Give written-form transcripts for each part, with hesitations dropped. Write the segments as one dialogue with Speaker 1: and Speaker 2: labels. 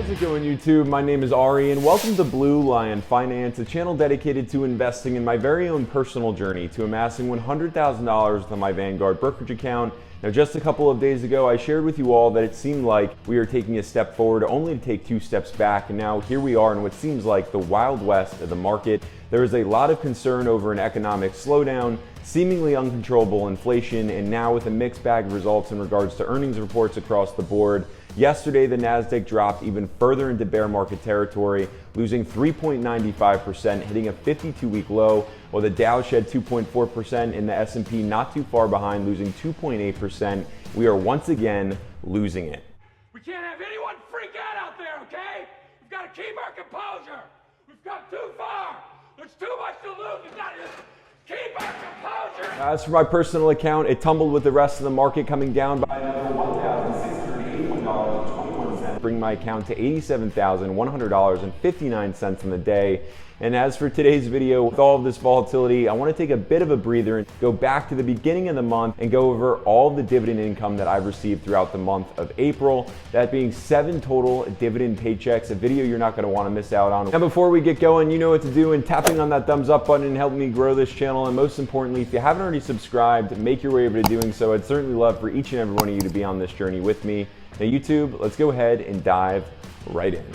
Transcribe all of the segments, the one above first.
Speaker 1: How's it going, YouTube? My name is Ari and welcome to Blue Lion Finance, a channel dedicated to investing in my very own personal journey to amassing $100,000 on my Vanguard brokerage account. Now, just a couple of days ago, I shared with you all that it seemed like we are taking a step forward only to take 2 steps back, and now here we are in what seems like the Wild West of the market. There is a lot of concern over an economic slowdown, seemingly uncontrollable inflation, and now with a mixed bag of results in regards to earnings reports across the board. Yesterday, the Nasdaq dropped even further into bear market territory, losing 3.95%, hitting a 52-week low, while the Dow shed 2.4% and the S&P not too far behind, losing 2.8%. We are once again losing it.
Speaker 2: We can't have anyone freak out there, okay? We've got to keep our composure. We've come too far. There's too much to lose. We've got to keep our composure.
Speaker 1: As for my personal account, it tumbled with the rest of the market, coming down by another $1,681.21, bringing my account to $87,100.59 in the day. And as for today's video, with all of this volatility, I want to take a bit of a breather and go back to the beginning of the month and go over all the dividend income that I've received throughout the month of April. That being 7 total dividend paychecks, a video you're not going to want to miss out on. Now, before we get going, you know what to do, and tapping on that thumbs up button and helping me grow this channel. And most importantly, if you haven't already subscribed, make your way over to doing so. I'd certainly love for each and every one of you to be on this journey with me. Now, YouTube, let's go ahead and dive right in.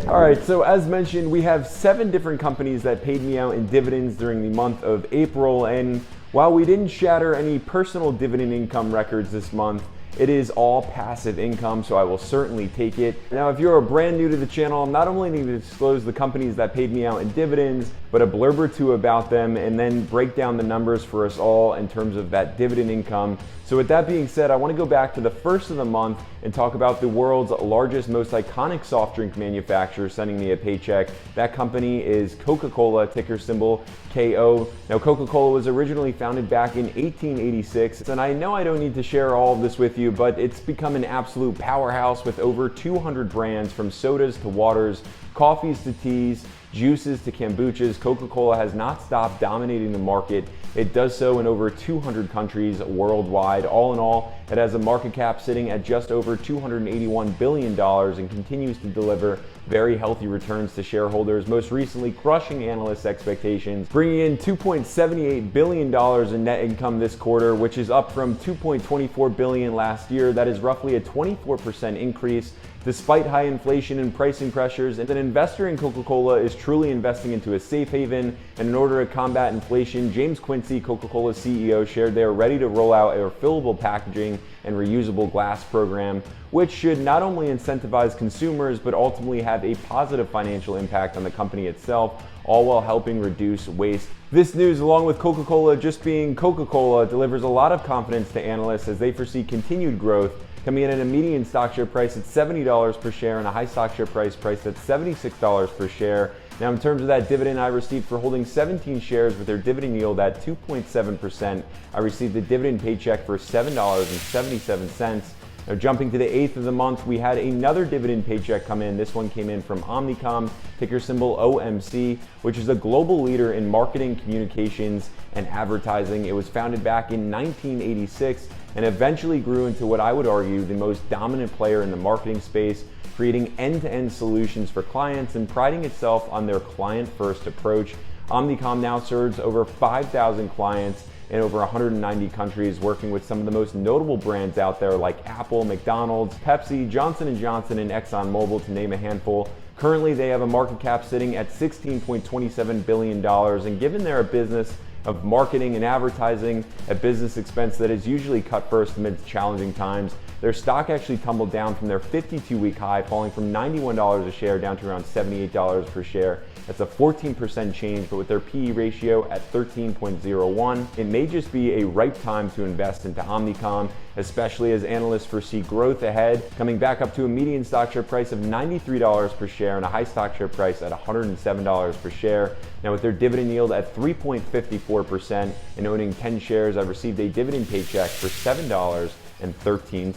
Speaker 1: All right, so as mentioned, we have 7 different companies that paid me out in dividends during the month of April. And while we didn't shatter any personal dividend income records this month, it is all passive income, so I will certainly take it. Now, if you're brand new to the channel, I'm not only going to disclose the companies that paid me out in dividends, but a blurb or two about them, and then break down the numbers for us all in terms of that dividend income. So with that being said, I want to go back to the first of the month and talk about the world's largest, most iconic soft drink manufacturer sending me a paycheck. That company is Coca-Cola, ticker symbol KO. Now, Coca-Cola was originally founded back in 1886, and I know I don't need to share all of this with you, but it's become an absolute powerhouse with over 200 brands, from sodas to waters, coffees to teas, juices to kombuchas. Coca-Cola has not stopped dominating the market. It does so in over 200 countries worldwide. All in all, it has a market cap sitting at just over $281 billion and continues to deliver very healthy returns to shareholders, most recently crushing analysts' expectations, bringing in $2.78 billion in net income this quarter, which is up from $2.24 billion last year. That is roughly a 24% increase. Despite high inflation and pricing pressures, and an investor in Coca-Cola is truly investing into a safe haven. And in order to combat inflation, James Quincy, Coca-Cola's CEO, shared they are ready to roll out a refillable packaging and reusable glass program, which should not only incentivize consumers, but ultimately have a positive financial impact on the company itself, all while helping reduce waste. This news, along with Coca-Cola just being Coca-Cola, delivers a lot of confidence to analysts as they foresee continued growth, coming in at a median stock share price at $70 per share and a high stock share price priced at $76 per share. Now, in terms of that dividend I received for holding 17 shares with their dividend yield at 2.7%, I received a dividend paycheck for $7.77. Now, jumping to the 8th of the month, we had another dividend paycheck come in. This one came in from Omnicom, ticker symbol OMC, which is a global leader in marketing, communications, and advertising. It was founded back in 1986 and eventually grew into what I would argue the most dominant player in the marketing space, creating end-to-end solutions for clients and priding itself on their client-first approach. Omnicom now serves over 5,000 clients in over 190 countries, working with some of the most notable brands out there like Apple, McDonald's, Pepsi, Johnson & Johnson, and ExxonMobil, to name a handful. Currently, they have a market cap sitting at $16.27 billion, and given they're a business of marketing and advertising, a business expense that is usually cut first amidst challenging times, their stock actually tumbled down from their 52-week high, falling from $91 a share down to around $78 per share. That's a 14% change, but with their PE ratio at 13.01, it may just be a ripe time to invest into Omnicom, especially as analysts foresee growth ahead, coming back up to a median stock share price of $93 per share and a high stock share price at $107 per share. Now, with their dividend yield at 3.54% and owning 10 shares, I've received a dividend paycheck for $7.13.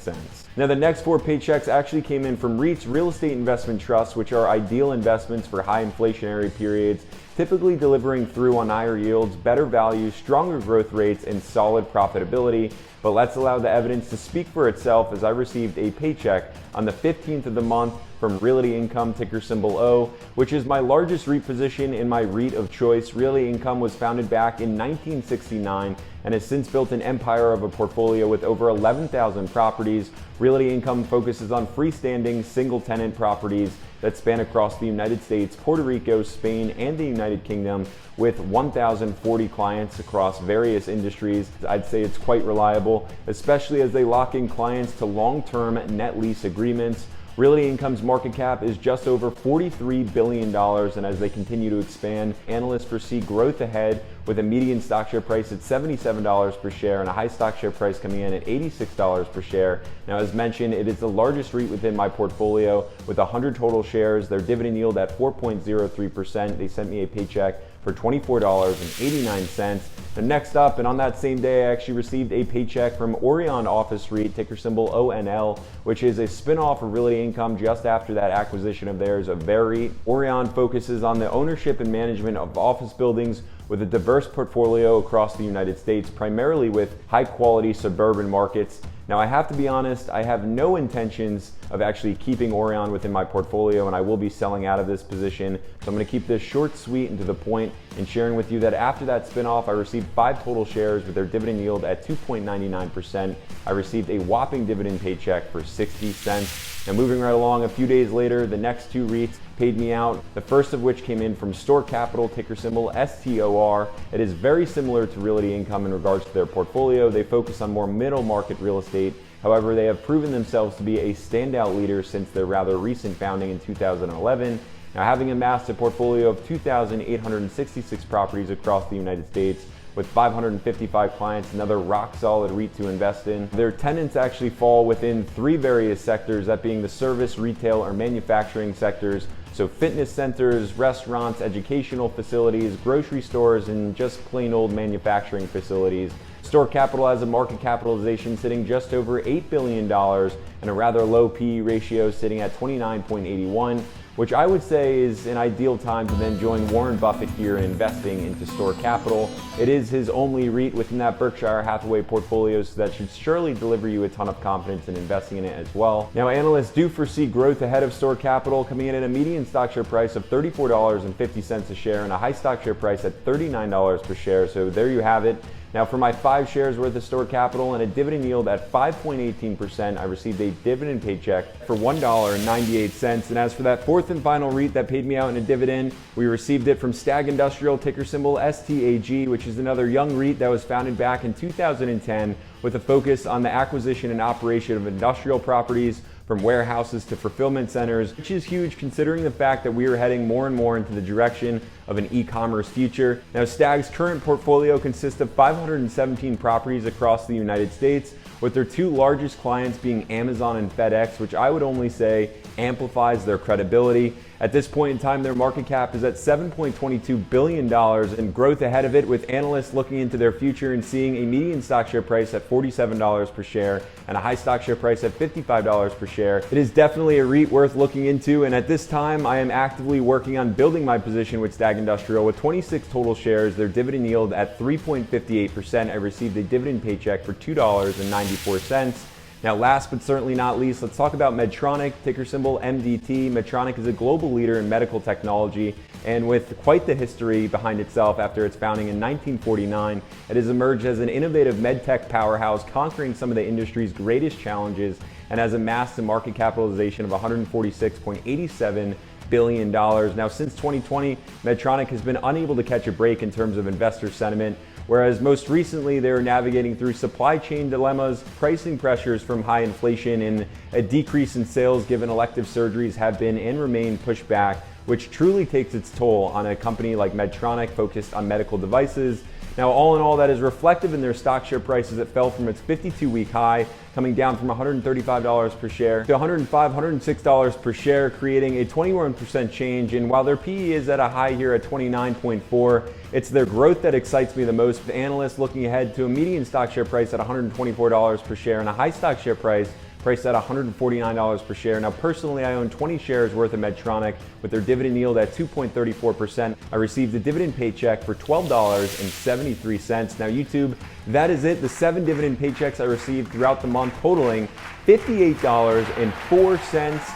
Speaker 1: Now, the next 4 paychecks actually came in from REITs, real estate investment trusts, which are ideal investments for high inflationary periods, typically delivering through on higher yields, better value, stronger growth rates, and solid profitability. But let's allow the evidence to speak for itself, as I received a paycheck on the 15th of the month from Realty Income, ticker symbol O, which is my largest REIT position in my REIT of choice. Realty Income was founded back in 1969 and has since built an empire of a portfolio with over 11,000 properties. Realty Income focuses on freestanding single-tenant properties that span across the United States, Puerto Rico, Spain, and the United Kingdom, with 1,040 clients across various industries. I'd say it's quite reliable, especially as they lock in clients to long-term net lease agreements. Realty Income's market cap is just over $43 billion, and as they continue to expand, analysts foresee growth ahead, with a median stock share price at $77 per share and a high stock share price coming in at $86 per share. Now, as mentioned, it is the largest REIT within my portfolio with 100 total shares. Their dividend yield at 4.03%. They sent me a paycheck for $24.89. And next up, and on that same day, I actually received a paycheck from Orion Office REIT, ticker symbol ONL, which is a spin-off of Realty Income just after that acquisition of theirs of their REIT. Orion focuses on the ownership and management of office buildings with a diverse portfolio across the United States, primarily with high-quality suburban markets. Now, I have to be honest, I have no intentions of actually keeping Orion within my portfolio, and I will be selling out of this position. So I'm going to keep this short, sweet, and to the point, and sharing with you that after that spinoff, I received 5 total shares with their dividend yield at 2.99%. I received a whopping dividend paycheck for 60 cents. Now, moving right along, a few days later, the next 2 REITs paid me out, the first of which came in from Store Capital, ticker symbol STOR. It is very similar to Realty Income in regards to their portfolio. They focus on more middle market real estate. However, they have proven themselves to be a standout leader since their rather recent founding in 2011. Now, having amassed a portfolio of 2,866 properties across the United States, with 555 clients, another rock solid REIT to invest in. Their tenants actually fall within 3 various sectors, that being the service, retail, or manufacturing sectors. So fitness centers, restaurants, educational facilities, grocery stores, and just plain old manufacturing facilities. Store Capital has a market capitalization sitting just over $8 billion and a rather low PE ratio sitting at 29.81, which I would say is an ideal time to then join Warren Buffett here in investing into Store Capital. It is his only REIT within that Berkshire Hathaway portfolio, so that should surely deliver you a ton of confidence in investing in it as well. Now, analysts do foresee growth ahead of Store Capital, coming in at a median stock share price of $34.50 a share and a high stock share price at $39 per share. So there you have it. Now, for my 5 shares worth of Store Capital and a dividend yield at 5.18%, I received a dividend paycheck for $1.98. And as for that 4th and final REIT that paid me out in a dividend, we received it from Stag Industrial, ticker symbol STAG, which is another young REIT that was founded back in 2010 with a focus on the acquisition and operation of industrial properties, from warehouses to fulfillment centers, which is huge considering the fact that we are heading more and more into the direction of an e-commerce future. Now, Stag's current portfolio consists of 517 properties across the United States, with their 2 largest clients being Amazon and FedEx, which I would only say amplifies their credibility. At this point in time, their market cap is at $7.22 billion, and growth ahead of it, with analysts looking into their future and seeing a median stock share price at $47 per share and a high stock share price at $55 per share. It is definitely a REIT worth looking into, and at this time, I am actively working on building my position with Stag Industrial with 26 total shares, their dividend yield at 3.58%. I received a dividend paycheck for $2.94. Now, last but certainly not least, let's talk about Medtronic, ticker symbol MDT. Medtronic is a global leader in medical technology, and with quite the history behind itself after its founding in 1949, it has emerged as an innovative medtech powerhouse, conquering some of the industry's greatest challenges, and has amassed a market capitalization of $146.87 billion. Now, since 2020, Medtronic has been unable to catch a break in terms of investor sentiment, whereas most recently they're navigating through supply chain dilemmas, pricing pressures from high inflation, and a decrease in sales given elective surgeries have been and remain pushed back, which truly takes its toll on a company like Medtronic focused on medical devices. Now, all in all, that is reflective in their stock share prices that fell from its 52-week high, coming down from $135 per share to $105, $106 per share, creating a 21% change. And while their PE is at a high here at 29.4, it's their growth that excites me the most, with analysts looking ahead to a median stock share price at $124 per share and a high stock share price priced at $149 per share. Now, personally, I own 20 shares worth of Medtronic with their dividend yield at 2.34%. I received a dividend paycheck for $12.73. Now, YouTube, that is it. The 7 dividend paychecks I received throughout the month, totaling $58.04.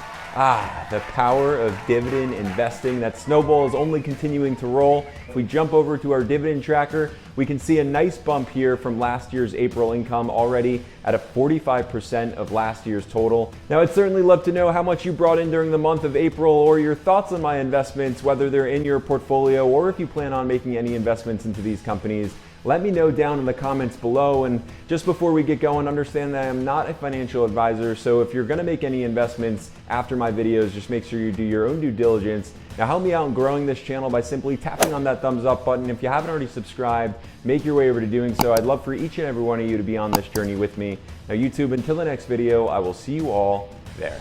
Speaker 1: The power of dividend investing. That snowball is only continuing to roll. If we jump over to our dividend tracker, we can see a nice bump here from last year's April income, already at a 45% of last year's total. Now, I'd certainly love to know how much you brought in during the month of April, or your thoughts on my investments, whether they're in your portfolio or if you plan on making any investments into these companies. Let me know down in the comments below. And just before we get going, understand that I am not a financial advisor, so if you're gonna make any investments after my videos, just make sure you do your own due diligence. Now, help me out in growing this channel by simply tapping on that thumbs up button. If you haven't already subscribed, make your way over to doing so. I'd love for each and every one of you to be on this journey with me. Now, YouTube, until the next video, I will see you all there.